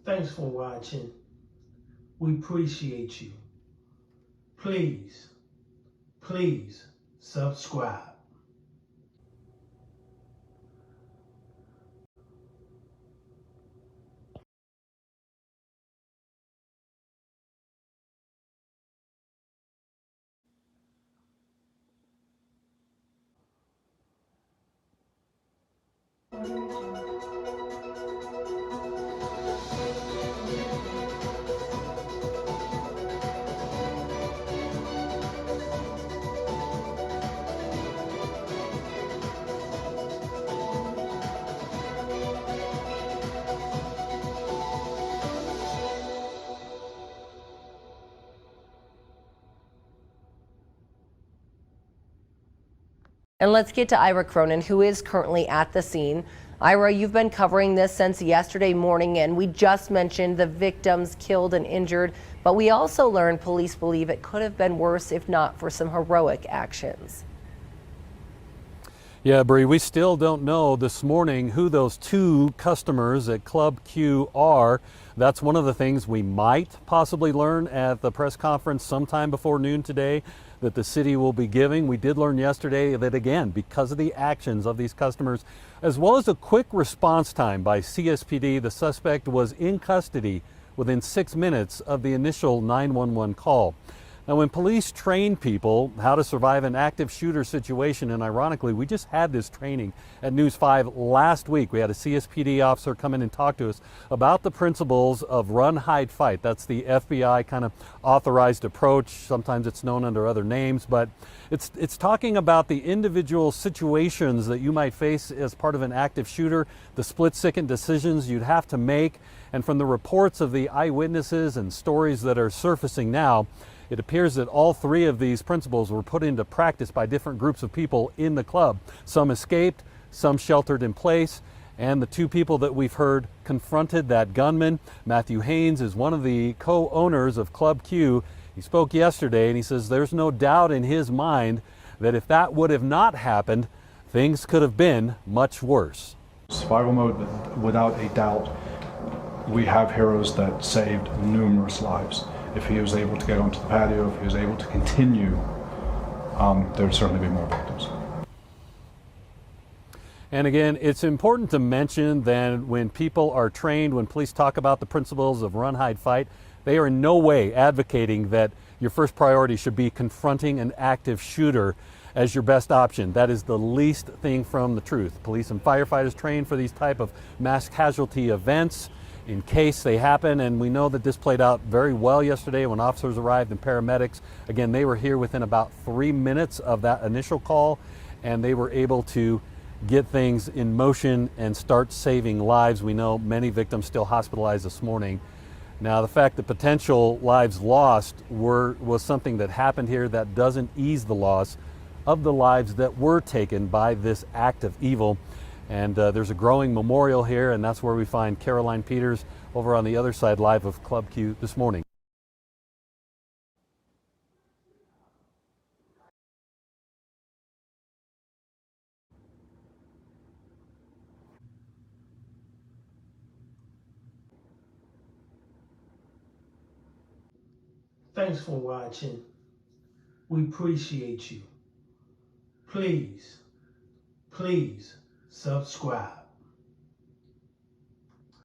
Thanks for watching. We appreciate you. Please subscribe. And let's get to Ira Cronin, who is currently at the scene. Ira, you've been covering this since yesterday morning, and we just mentioned the victims killed and injured, but we also learned police believe it could have been worse if not for some heroic actions. Yeah, Bree, we still don't know this morning who those two customers at Club Q are. That's one of the things we might possibly learn at the press conference sometime before noon today that the city will be giving. We did learn yesterday that, again, because of the actions of these customers, as well as a quick response time by CSPD, the suspect was in custody within 6 minutes of the initial 911 call. Now, when police train people how to survive an active shooter situation, and ironically, we just had this training at News 5 last week. We had a CSPD officer come in and talk to us about the principles of run, hide, fight. That's the FBI kind of authorized approach. Sometimes it's known under other names, but it's talking about the individual situations that you might face as part of an active shooter, the split-second decisions you'd have to make. And from the reports of the eyewitnesses and stories that are surfacing now, it appears that all three of these principles were put into practice by different groups of people in the club. Some escaped, some sheltered in place, and the two people that we've heard confronted that gunman. Matthew Haynes is one of the co-owners of Club Q. He spoke yesterday and he says there's no doubt in his mind that if that would have not happened, things could have been much worse. Survival mode, without a doubt, we have heroes that saved numerous lives. If he was able to get onto the patio, if he was able to continue, there would certainly be more victims. And again, it's important to mention that when people are trained, when police talk about the principles of run, hide, fight, they are in no way advocating that your first priority should be confronting an active shooter as your best option. That is the least thing from the truth. Police and firefighters train for these type of mass casualty events in case they happen, and we know that this played out very well yesterday when officers arrived and paramedics. Again, they were here within about 3 minutes of that initial call, and they were able to get things in motion and start saving lives. We know many victims still hospitalized this morning. Now, the fact that potential lives lost was something that happened here that doesn't ease the loss of the lives that were taken by this act of evil. And there's a growing memorial here, and that's where we find Caroline Peters over on the other side live of Club Q this morning. Thanks for watching. We appreciate you. Please subscribe.